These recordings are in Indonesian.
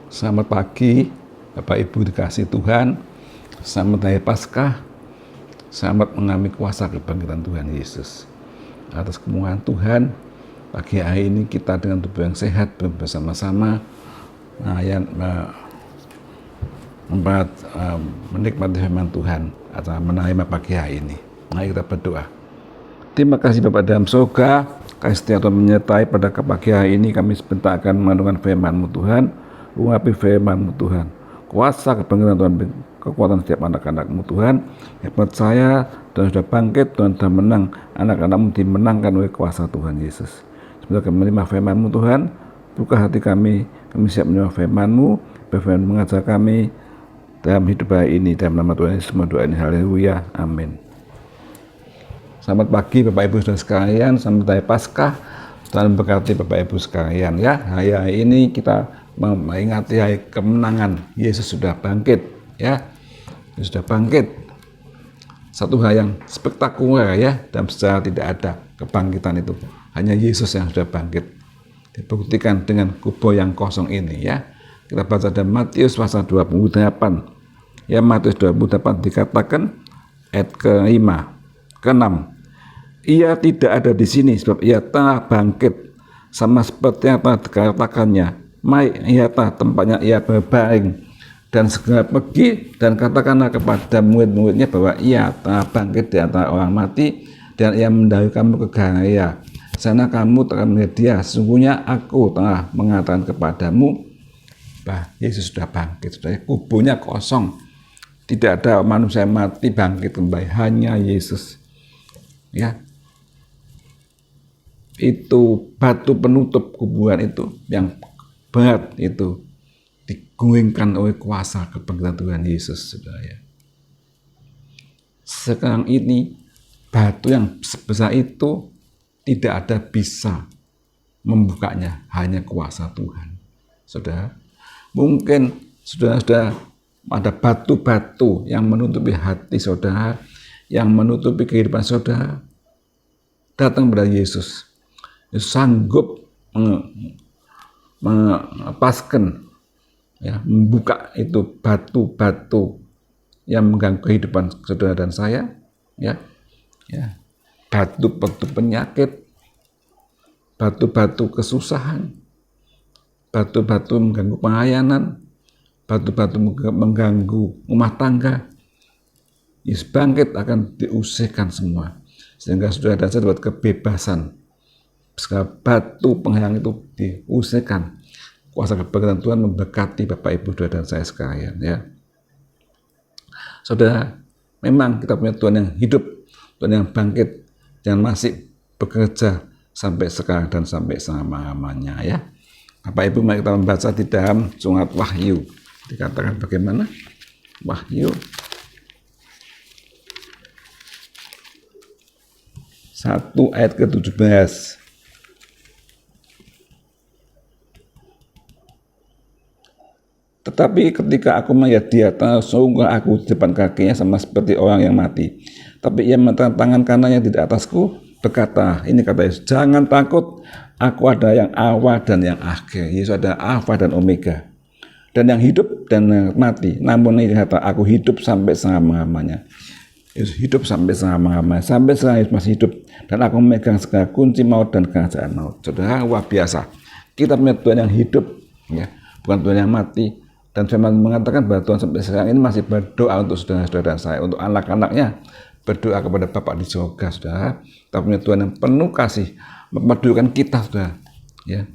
Selamat pagi, Bapak Ibu dikasih Tuhan. Selamat Hari Paskah. Selamat mengalami kuasa kebangkitan Tuhan Yesus. Atas kemurahan Tuhan, pagi hari ini kita dengan tubuh yang sehat bersama-sama menikmati firman Tuhan atau menerima pagi hari ini. Mari kita berdoa. Terima kasih Bapak dalam surga, kasih setia Tuhan menyertai pada pagi hari ini. Kami sebentar akan mendengarkan firman-Mu Tuhan. Urapi firman-Mu Tuhan, kuasa kebangkitan Tuhan, kekuatan setiap anak-anak-Mu Tuhan yang percaya dan sudah bangkit, Tuhan sudah menang. Anak-anak-Mu dimenangkan oleh kuasa Tuhan Yesus. Semoga kami menerima firman-Mu Tuhan, buka hati kami siap menerima firman-Mu, berfirman mengajar kami dalam hidup hari ini. Dalam nama Tuhan Yesus semua doa ini, haleluya, amin. Selamat pagi Bapak Ibu Saudara sekalian, selamat Hari Paskah. Tuhan memberkati Bapak Ibu sekalian ya. Hari ini kita mengingati hari kemenangan. Yesus sudah bangkit ya. Yesus sudah bangkit. Satu hal yang spektakuler ya, dalam sejarah tidak ada kebangkitan itu. Hanya Yesus yang sudah bangkit. Dibuktikan dengan kubur yang kosong ini ya. Kita baca dalam Matius pasal 28. Ya, Matius 28 dikatakan ayat ke-5, ke-6. Ia tidak ada di sini sebab ia telah bangkit sama seperti yang telah dikatakannya. Mari lihatlah tempatnya ia berbaring, dan segera pergi dan katakanlah kepada murid-muridnya bahwa ia telah bangkit di antara orang mati, dan ia mendahului kamu ke Galilea. Sana kamu akan melihat dia. Sesungguhnya aku telah mengatakan kepadamu bahwa Yesus sudah bangkit. Sudah, kuburnya kosong, tidak ada manusia mati bangkit kembali, hanya Yesus. Ya, itu batu penutup kuburan itu yang berat itu digulingkan oleh kuasa kebangkitan Tuhan Yesus, saudara ya. Sekarang ini batu yang sebesar itu tidak ada bisa membukanya, hanya kuasa Tuhan. Saudara, mungkin sudah ada batu-batu yang menutupi hati saudara, yang menutupi kehidupan saudara. Datang pada Yesus, sanggup melepaskan ya, membuka itu batu-batu yang mengganggu kehidupan saudara dan saya ya, batu-batu penyakit, batu-batu kesusahan, batu-batu mengganggu pelayanan, batu-batu mengganggu rumah tangga. Yesus bangkit akan diusirkan semua, sehingga saudara dan saya dapat kebebasan. Segala batu penghalang itu diusirkan. Kuasa kebangkitan Tuhan memberkati Bapak Ibu saudara dan saya sekalian ya. Saudara, memang kita punya Tuhan yang hidup, Tuhan yang bangkit, dan masih bekerja sampai sekarang dan sampai selama-lamanya ya. Bapak Ibu, mari kita membaca di dalam surat Wahyu. Dikatakan bagaimana? Wahyu 1 ayat ke-17. Tetapi ketika aku melihat dia, sungguh aku di depan kakinya sama seperti orang yang mati. Tapi ia meletakkan tangan kanannya di atasku, berkata, ini kata Yesus, jangan takut, aku ada yang awal dan yang akhir. Yesus ada Alfa dan Omega, dan yang hidup dan yang mati. Namun ini kata, aku hidup sampai selama-lamanya. Yesus hidup sampai selama-lamanya, sampai sekarang Yesus masih hidup, dan aku memegang segala kunci maut dan kerajaan maut. Saudara, luar biasa. Kita punya Tuhan yang hidup, ya, bukan Tuhan yang mati. Dan firman mengatakan bahwa Tuhan sampai sekarang ini masih berdoa untuk saudara-saudara dan saya, untuk anak-anaknya, berdoa kepada Bapa di surga, saudara. Kita punya Tuhan yang penuh kasih, mempedulikan kita, saudara. Ya,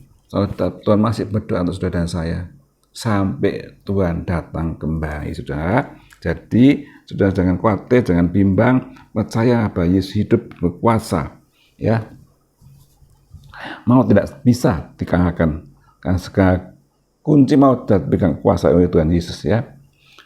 Tuhan masih berdoa untuk saudara dan saya sampai Tuhan datang kembali, saudara. Jadi, saudara jangan khawatir, jangan bimbang, percaya bahwa Yesus hidup berkuasa. Ya, mau tidak bisa dikalahkan, karena segala kunci maut dan pegang kuasa oleh Tuhan Yesus ya.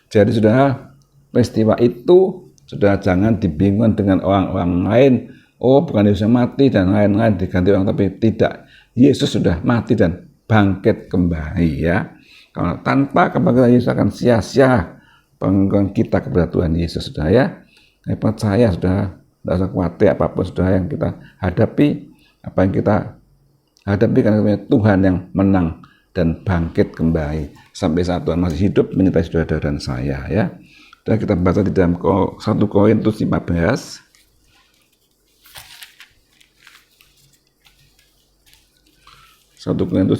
Jadi saudara, peristiwa itu saudara jangan dibingungkan dengan orang-orang lain. Oh, bukan Yesus yang mati dan lain-lain diganti orang, tapi tidak. Yesus sudah mati dan bangkit kembali ya. Kalau tanpa kebangkitan Yesus akan sia-sia pengakuan kita kepada Tuhan Yesus, saudara ya. Saya percaya saudara, tidak usah khawatir apapun saudara yang kita hadapi, apa yang kita hadapi, karena Tuhan yang menang. dan bangkit kembali sampai saat Tuhan masih hidup menyertai saudara dan saya ya. Dan kita baca di dalam 1 Korintus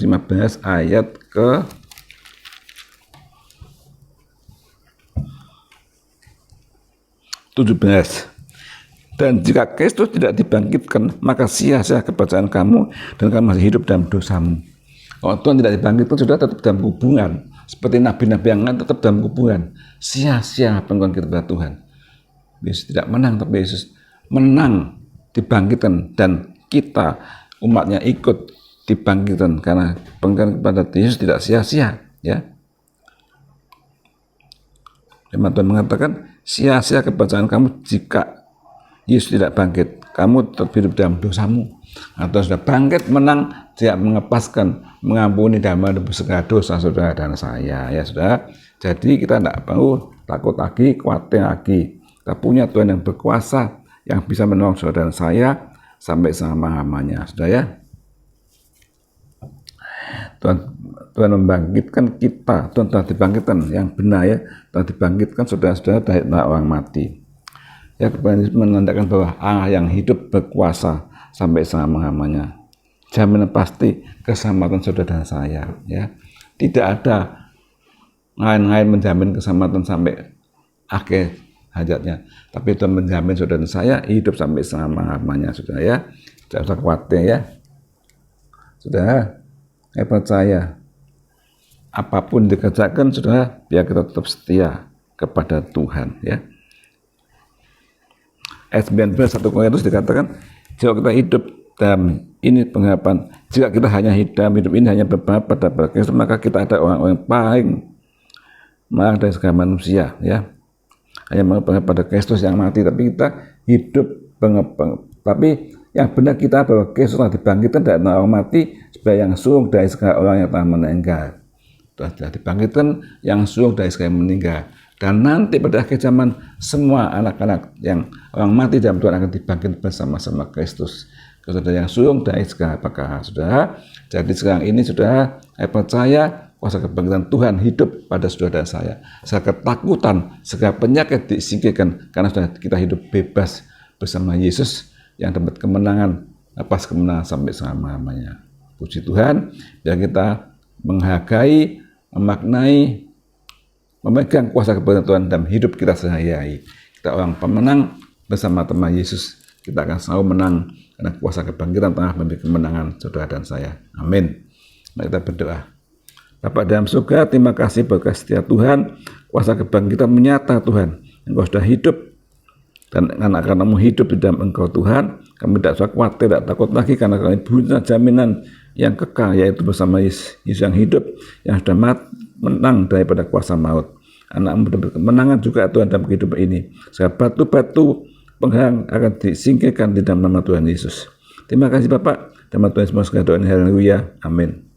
15 ayat ke 17. Dan jika Kristus tidak dibangkitkan, maka sia-sia kepercayaan kamu dan kamu masih hidup dalam dosamu. Kalau Tuhan tidak dibangkitkan, sudah tetap dalam hubungan. Seperti nabi-nabi yang lain tetap dalam hubungan. Sia-sia pengakuan kita kepada Tuhan. Yesus tidak menang, tapi Yesus menang dibangkitkan. Dan kita umatnya ikut dibangkitkan. Karena pengakuan kepada Yesus tidak sia-sia. Ya. Firman Tuhan mengatakan, sia-sia kepercayaan kamu jika Yesus tidak bangkit, kamu tetap hidup dalam dosamu. Atau sudah bangkit menang, tidak mengepaskan, mengampuni dan menebus segala dosa saudara dan saya ya saudara. Jadi kita tidak perlu takut lagi, khawatir lagi. Kita punya Tuhan yang berkuasa, yang bisa menolong saudara dan saya sampai selama-lamanya saudara ya. Tuhan membangkitkan kita, Tuhan telah dibangkitkan yang benar ya, telah dibangkitkan saudara-saudara dari orang mati. Ya, kebenaran menandakan bahwa Allah yang hidup berkuasa sampai selama-lamanya. Jaminan pasti keselamatan saudara dan saya. Ya, tidak ada lain-lain menjamin keselamatan sampai akhir hajatnya. Tapi Tuhan menjamin saudara dan saya hidup sampai selama-lamanya, saudara ya. Tidak usah khawatir ya. Saudara, saya percaya apapun dikerjakan, saudara, biar kita tetap setia kepada Tuhan ya. Ayat 19 1 Korintus dikatakan, jika kita hidup dalam ini pengharapan, jika kita hanya hidup ini hanya berharap pada Kristus, maka kita ada orang-orang paling marah dari segala manusia ya. Hanya berharap pada Kristus yang mati, tapi kita hidup tapi yang benar kita bahwa Kristus telah dibangkitkan dari orang mati supaya yang sulung dari segala orang yang telah meninggal. Telah dibangkitkan yang sulung dari segala yang meninggal. Dan nanti pada akhir zaman semua anak-anak yang orang mati dalam Tuhan akan dibangkit bersama-sama Kristus. Saudara yang sulung dari segala perkara, saudara. Jadi sekarang ini saudara, saya percaya kuasa kebangkitan Tuhan hidup pada saudara dan saya. Segala ketakutan, segala penyakit disingkirkan karena sudah kita hidup bebas bersama Yesus yang dapat kemenangan, lepas kemenangan sampai selama-lamanya. Puji Tuhan, biar kita menghargai, memaknai, memegang kuasa kebangkitan Tuhan dalam hidup kita sehari-hari. Kita orang pemenang bersama teman Yesus. Kita akan selalu menang karena kuasa kebangkitan telah memberi kemenangan saudara dan saya. Amin. Mari kita berdoa. Bapa dalam surga, terima kasih berkat setia Tuhan. Kuasa kebangkitan menyata Tuhan. Engkau sudah hidup dan anak-anakmu hidup di dalam Engkau Tuhan. Kami tidak usah khawatir, tidak takut lagi karena kami punya jaminan yang kekal, yaitu bersama Yesus yang hidup, yang sudah menang daripada kuasa maut. Anakmu dapat kemenangan juga Tuhan dalam kehidupan ini. Segala batu-batu penghalang akan disingkirkan di dalam nama Tuhan Yesus. Terima kasih Bapak. Nama Tuhan semua segala doa. Haleluya. Amin.